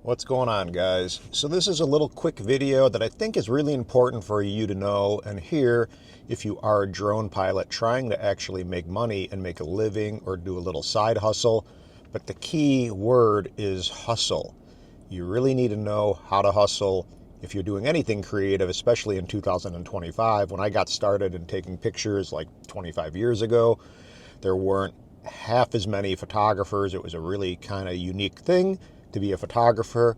What's going on, guys? So this is a little quick video that I think is really important for you to know and hear if you are a drone pilot trying to actually make money and make a living or do a little side hustle. But the key word is hustle. You really need to know how to hustle if you're doing anything creative, especially in 2025. When I got started in taking pictures like 25 years ago, there weren't half as many photographers. It was a really kind of unique thing to be a photographer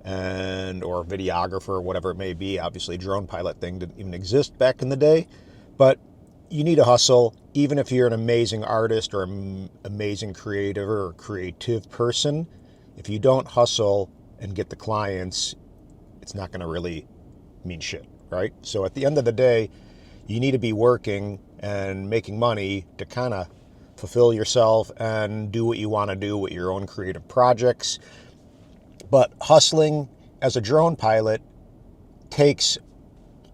and or videographer, whatever it may be. Obviously, drone pilot thing didn't even exist back in the day, but you need to hustle. Even if you're an amazing artist or amazing creative or creative person, if you don't hustle and get the clients, it's not going to really mean shit, right? So at the end of the day, you need to be working and making money to kind of fulfill yourself and do what you want to do with your own creative projects. But hustling as a drone pilot takes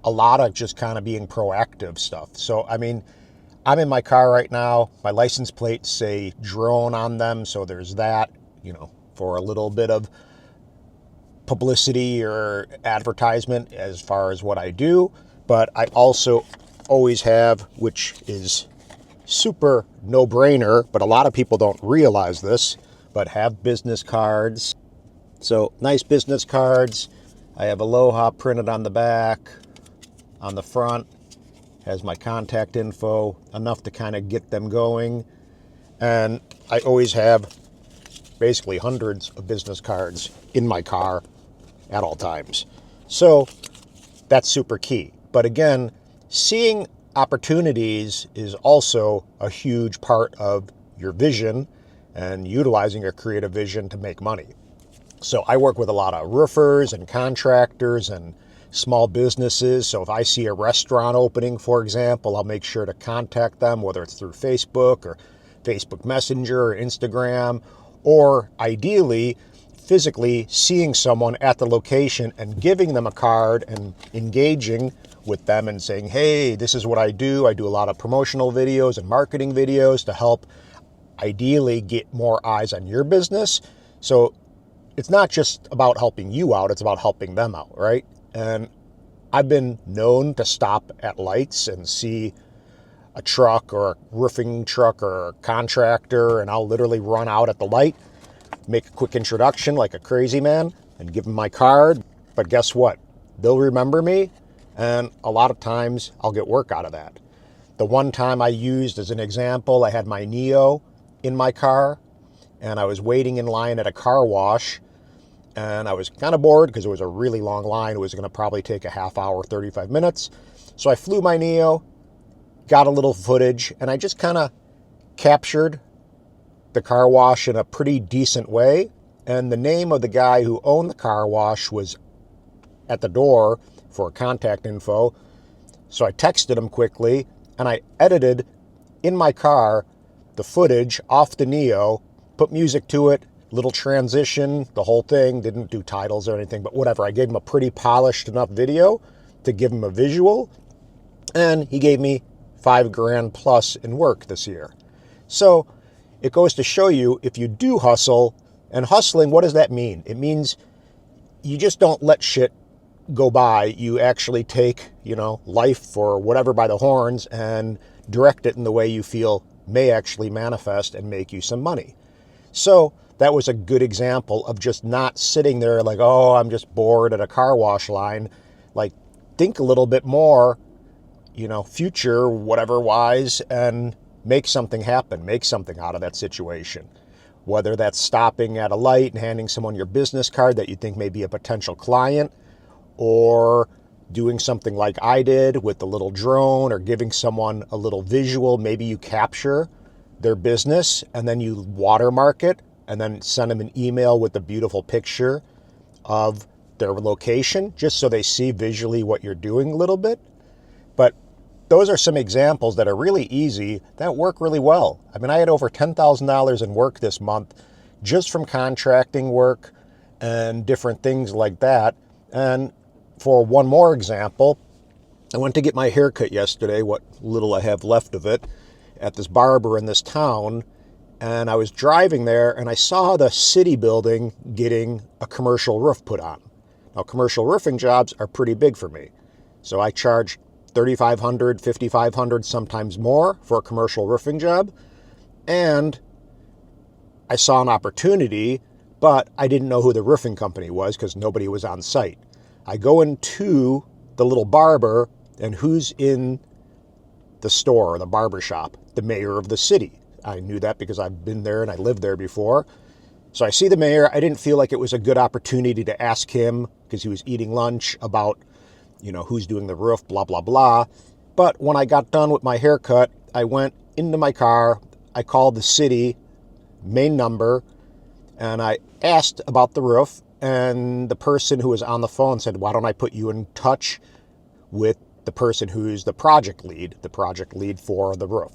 a lot of just kind of being proactive stuff. So, I mean, I'm in my car right now. My license plates say drone on them. So there's that, for a little bit of publicity or advertisement as far as what I do. But I also always have, which is super no-brainer, but a lot of people don't realize this, but have business cards. So nice business cards. I have Aloha printed on the back. On the front has my contact info, enough to kind of get them going. And I always have basically hundreds of business cards in my car at all times. So that's super key. But again, seeing opportunities is also a huge part of your vision and utilizing your creative vision to make money. So I work with a lot of roofers and contractors and small businesses. So if I see a restaurant opening, for example, I'll make sure to contact them, whether it's through Facebook or Facebook Messenger or Instagram, or ideally physically seeing someone at the location and giving them a card and engaging with them and saying, hey, this is what I do. I do a lot of promotional videos and marketing videos to help ideally get more eyes on your business. So it's not just about helping you out, it's about helping them out, right? And I've been known to stop at lights and see a truck or a roofing truck or a contractor, and I'll literally run out at the light, make a quick introduction like a crazy man, and give them my card. But guess what? They'll remember me, and a lot of times I'll get work out of that. The one time I used as an example, I had my Neo in my car, and I was waiting in line at a car wash, and I was kind of bored because it was a really long line. It was going to probably take a half hour, 35 minutes. So I flew my Neo, got a little footage, and I just kind of captured the car wash in a pretty decent way. And the name of the guy who owned the car wash was at the door for contact info. So I texted him quickly, and I edited in my car the footage off the Neo, put music to it, little transition, the whole thing. Didn't do titles or anything, but whatever. I gave him a pretty polished enough video to give him a visual, and he gave me $5,000 plus in work this year. So it goes to show you, if you do hustle, and hustling, what does that mean? It means you just don't let shit go by. You actually take, life or whatever by the horns and direct it in the way you feel may actually manifest and make you some money. So that was a good example of just not sitting there like, oh, I'm just bored at a car wash line. Like, think a little bit more, future, whatever wise, and make something happen, make something out of that situation. Whether that's stopping at a light and handing someone your business card that you think may be a potential client, or doing something like I did with the little drone, or giving someone a little visual. Maybe you capture their business and then you watermark it and then send them an email with a beautiful picture of their location, just so they see visually what you're doing a little bit. But those are some examples that are really easy, that work really well. I mean, I had over $10,000 in work this month just from contracting work and different things like that. And for one more example, I went to get my hair cut yesterday, what little I have left of it, at this barber in this town. And I was driving there and I saw the city building getting a commercial roof put on. Now, commercial roofing jobs are pretty big for me. So I charge $3,500, $5,500, sometimes more for a commercial roofing job. And I saw an opportunity, but I didn't know who the roofing company was because nobody was on site. I go into the little barber, and who's in the store or the barber shop? The mayor of the city. I knew that because I've been there and I lived there before. So I see the mayor. I didn't feel like it was a good opportunity to ask him because he was eating lunch about, who's doing the roof, blah, blah, blah. But when I got done with my haircut, I went into my car. I called the city main number and I asked about the roof. And the person who was on the phone said, why don't I put you in touch with the person who's the project lead for the roof.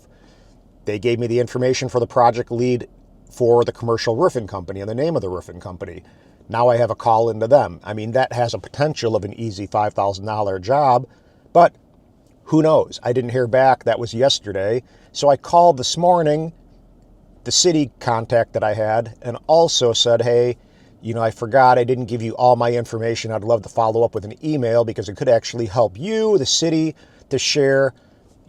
They gave me the information for the project lead for the commercial roofing company and the name of the roofing company. Now I have a call into them. I mean, that has a potential of an easy $5,000 job, but who knows? I didn't hear back. That was yesterday. So I called this morning, the city contact that I had, and also said, hey, I forgot I didn't give you all my information. I'd love to follow up with an email because it could actually help you, the city, to share,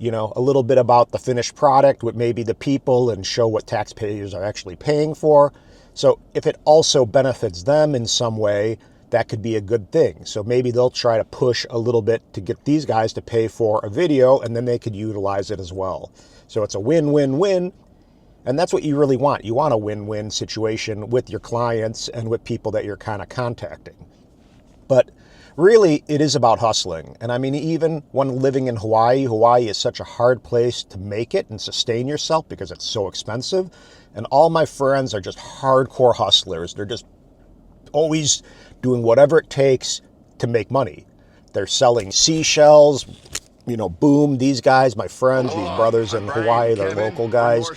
a little bit about the finished product with maybe the people and show what taxpayers are actually paying for. So if it also benefits them in some way, that could be a good thing. So maybe they'll try to push a little bit to get these guys to pay for a video and then they could utilize it as well. So it's a win-win-win. And that's what you really want. You want a win-win situation with your clients and with people that you're kind of contacting. But really, it is about hustling. And I mean, even when living in Hawaii is such a hard place to make it and sustain yourself because it's so expensive. And all my friends are just hardcore hustlers. They're just always doing whatever it takes to make money. They're selling seashells. Boom, these guys, my friends, these brothers in Hawaii, they're local guys,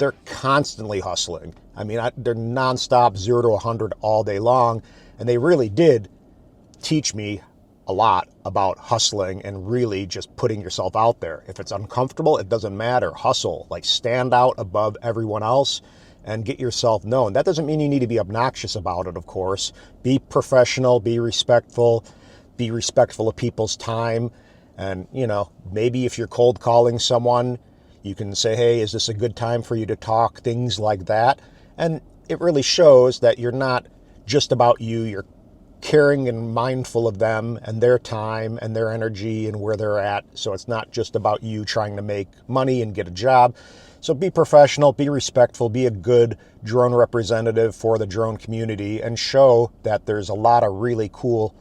they're constantly hustling. I mean, they're nonstop 0 to 100 all day long. And they really did teach me a lot about hustling and really just putting yourself out there. If it's uncomfortable, it doesn't matter. Hustle, like stand out above everyone else and get yourself known. That doesn't mean you need to be obnoxious about it, of course. Be professional, be respectful of people's time. And, maybe if you're cold calling someone, you can say, hey, is this a good time for you to talk? Things like that. And it really shows that you're not just about you. You're caring and mindful of them and their time and their energy and where they're at. So it's not just about you trying to make money and get a job. So be professional, be respectful, be a good drone representative for the drone community and show that there's a lot of really cool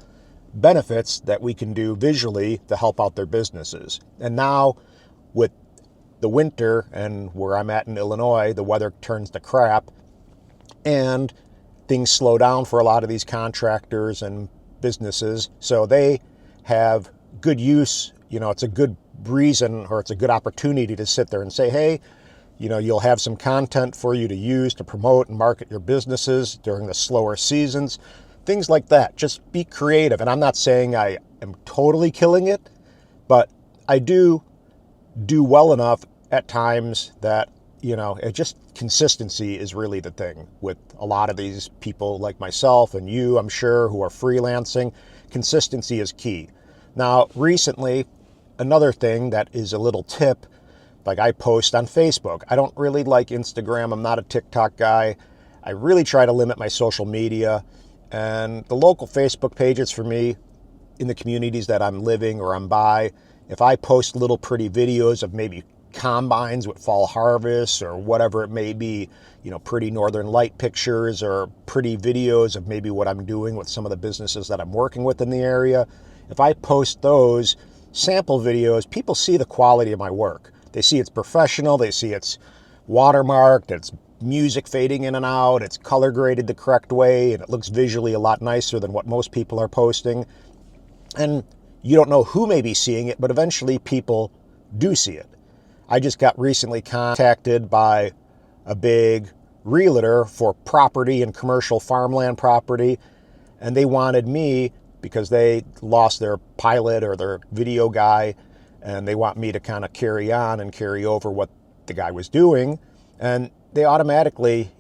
benefits that we can do visually to help out their businesses. And now with the winter and where I'm at in Illinois, the weather turns to crap and things slow down for a lot of these contractors and businesses. So they have good use, it's a good reason or it's a good opportunity to sit there and say, hey, you'll have some content for you to use to promote and market your businesses during the slower seasons. Things like that. Just be creative. And I'm not saying I am totally killing it, but I do well enough at times that, it just consistency is really the thing with a lot of these people like myself and you, I'm sure, who are freelancing. Consistency is key. Now, recently, another thing that is a little tip, like I post on Facebook. I don't really like Instagram. I'm not a TikTok guy. I really try to limit my social media. And the local Facebook pages for me in the communities that I'm living or I'm by, if I post little pretty videos of maybe combines with fall harvests or whatever it may be, pretty northern light pictures or pretty videos of maybe what I'm doing with some of the businesses that I'm working with in the area, if I post those sample videos, people see the quality of my work. They see it's professional, they see it's watermarked, it's music fading in and out, it's color graded the correct way, and it looks visually a lot nicer than what most people are posting. And you don't know who may be seeing it, but eventually people do see it. I just got recently contacted by a big realtor for property and commercial farmland property, and they wanted me because they lost their pilot or their video guy, and they want me to kind of carry on and carry over what the guy was doing. And they automatically,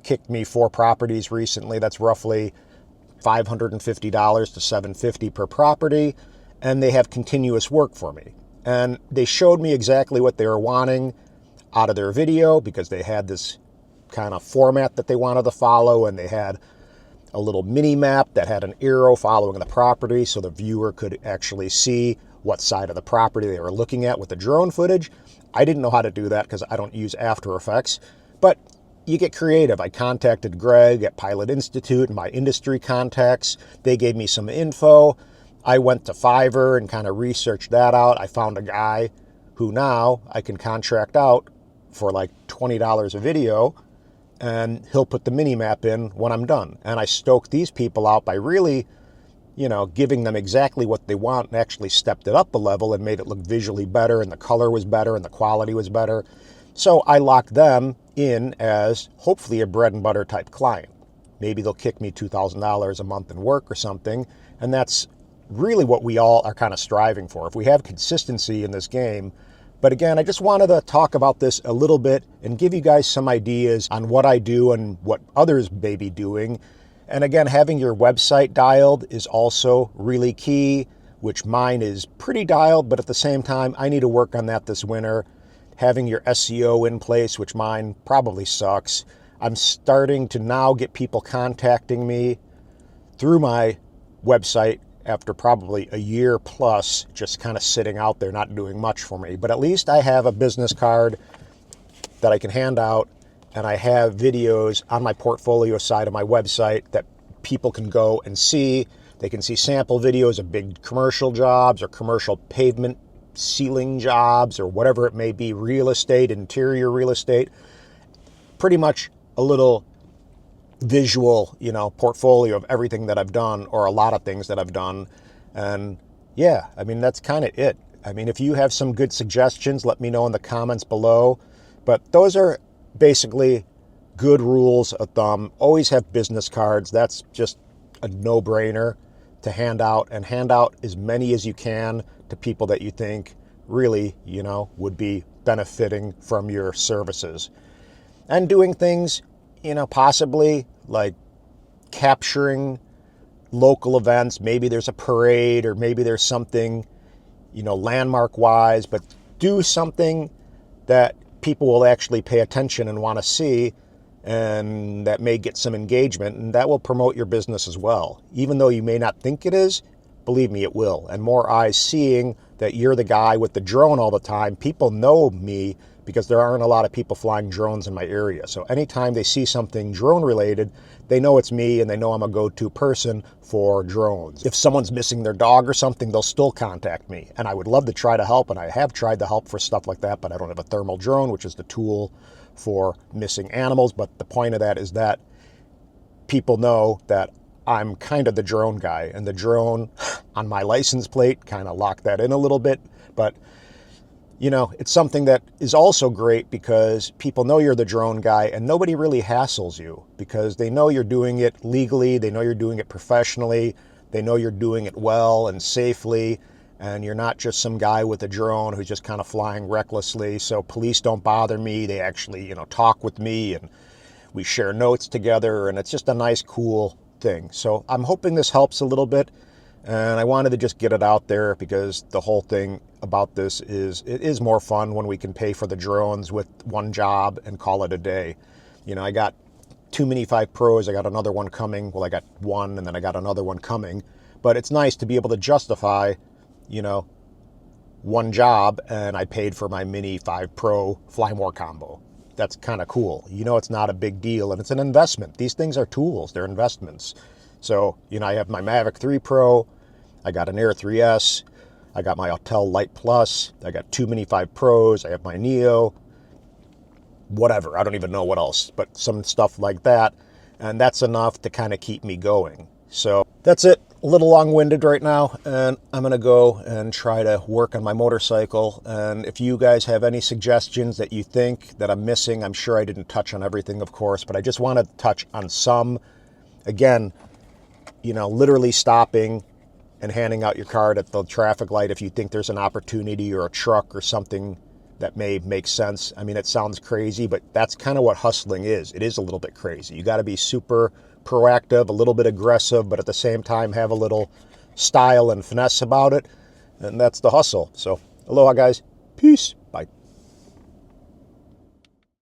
kicked me 4 properties recently. That's roughly $550 to $750 per property, and they have continuous work for me. And they showed me exactly what they were wanting out of their video, because they had this kind of format that they wanted to follow, and they had a little mini map that had an arrow following the property so the viewer could actually see what side of the property they were looking at with the drone footage. I didn't know how to do that because I don't use After Effects, but you get creative. I contacted Greg at Pilot Institute and my industry contacts. They gave me some info. I went to Fiverr and kind of researched that out. I found a guy who now I can contract out for like $20 a video, and he'll put the mini map in when I'm done. And I stoked these people out by really, giving them exactly what they want, and actually stepped it up a level and made it look visually better, and the color was better and the quality was better. So I locked them in as hopefully a bread and butter type client. Maybe they'll kick me $2,000 a month in work or something. And that's really what we all are kind of striving for, if we have consistency in this game. But again, I just wanted to talk about this a little bit and give you guys some ideas on what I do and what others may be doing. And again, having your website dialed is also really key, which mine is pretty dialed, but at the same time, I need to work on that this winter. Having your SEO in place, which mine probably sucks. I'm starting to now get people contacting me through my website after probably a year plus just kind of sitting out there not doing much for me. But at least I have a business card that I can hand out, and I have videos on my portfolio side of my website that people can go and see. They can see sample videos of big commercial jobs or commercial pavement ceiling jobs or whatever it may be, real estate, interior real estate. Pretty much a little visual, portfolio of everything that I've done, or a lot of things that I've done. And yeah, I mean, that's kind of it. I mean, if you have some good suggestions, let me know in the comments below. But those are basically good rules of thumb. Always have business cards. That's just a no-brainer to hand out, and hand out as many as you can to people that you think really, would be benefiting from your services. And doing things, possibly like capturing local events. Maybe there's a parade, or maybe there's something, landmark wise, but do something that people will actually pay attention and want to see, and that may get some engagement, and that will promote your business as well. Even though you may not think it is, believe me, it will. And more eyes seeing that you're the guy with the drone all the time. People know me because there aren't a lot of people flying drones in my area. So anytime they see something drone related, they know it's me, and they know I'm a go-to person for drones. If someone's missing their dog or something, they'll still contact me. And I would love to try to help, and I have tried to help for stuff like that, but I don't have a thermal drone, which is the tool for missing animals. But the point of that is that people know that I'm kind of the drone guy, and the drone on my license plate kind of locked that in a little bit. But it's something that is also great because people know you're the drone guy, and nobody really hassles you because they know you're doing it legally. They know you're doing it professionally. They know you're doing it well and safely, and you're not just some guy with a drone who's just kind of flying recklessly. So police don't bother me. They actually, talk with me, and we share notes together, and it's just a nice, cool thing. So I'm hoping this helps a little bit, and I wanted to just get it out there because the whole thing about this is it is more fun when we can pay for the drones with one job and call it a day. I got 2 Mini 5 Pros. I got another one coming. Well, I got one, and then I got another one coming. But it's nice to be able to justify, one job, and I paid for my Mini 5 Pro Fly More combo. That's kind of cool. It's not a big deal, and it's an investment. These things are tools. They're investments. So, I have my Mavic 3 Pro. I got an Air 3S. I got my Autel Lite Plus. I got 2 Mini 5 Pros. I have my Neo. Whatever. I don't even know what else, but some stuff like that. And that's enough to kind of keep me going. So that's it. A little long-winded right now, and I'm going to go and try to work on my motorcycle. And if you guys have any suggestions that you think that I'm missing, I'm sure I didn't touch on everything, of course, but I just want to touch on some. Again, literally stopping and handing out your card at the traffic light if you think there's an opportunity, or a truck or something that may make sense. I mean, it sounds crazy, but that's kind of what hustling is. It is a little bit crazy. You got to be super proactive, a little bit aggressive, but at the same time have a little style and finesse about it. And that's the hustle. So, aloha, guys. Peace. Bye.